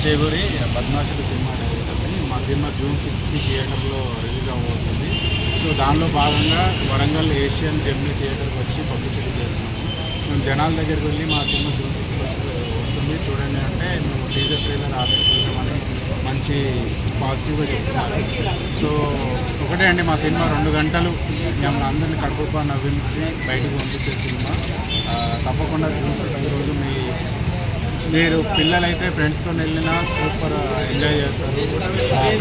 చేకూరి బద్మాషుడు cinema అనేది మా cinema June 6 థియేటర్లో రిలీజ్ అవ్వబోతుంది. సో దానిలో భాగంగా వరంగల్ ఏషియన్ జెమినీ థియేటర్కి వచ్చి పబ్లిసిటీ చేస్తున్నాము. మేము జనాల దగ్గరికి వెళ్ళి మా సినిమా జూన్ 6 వస్తుంది చూడండి అంటే మేము టీజర్ ట్రైలర్ ఆల్రెడీ చూసామని మంచి పాజిటివ్గా చెప్తున్నారు. సో ఒకటే అండి, మా సినిమా 2 గంటలు మిమ్మల్ని అందరినీ కడుపుపా నవ్వించి బయటకు పంపించే సినిమా. తప్పకుండా జూన్ 6 రోజు మీరు పిల్లలైతే ఫ్రెండ్స్తో వెళ్ళినా సూపర్ ఎంజాయ్ చేస్తారు.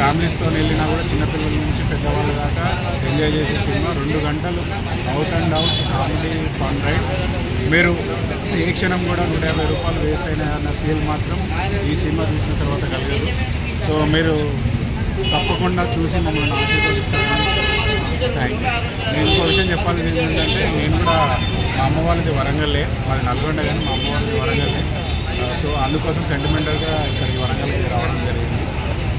ఫ్యామిలీస్తో వెళ్ళినా కూడా చిన్నపిల్లల నుంచి పెద్దవాళ్ళ దాకా ఎంజాయ్ చేసే సినిమా. 2 గంటలు out and out comedy fun ride. మీరు ఏ క్షణం కూడా 150 రూపాయలు వేస్ట్ అయినా అన్న ఫీల్ మాత్రం ఈ సినిమా చూసిన తర్వాత కలగదు. సో మీరు తప్పకుండా చూసి మమ్మల్ని ఆశీర్వదిస్తారని థ్యాంక్ యూ. నేను ఇంకో విషయం చెప్పాలి ఏంటంటే, నేను కూడా మా అమ్మ వాళ్ళది వరంగల్లే, మాది నల్గొండ కానీ మా అమ్మ వాళ్ళది వరంగల్లే. సో అందుకోసం సెంటిమెంటల్గా ఇక్కడికి వరంగల్కి రావడం జరిగింది.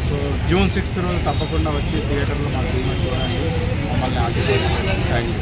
సో జూన్ 6 రోజు తప్పకుండా వచ్చి థియేటర్లో మా సినిమా చూడండి, మమ్మల్ని ఆశీర్వదించండి. Thank you.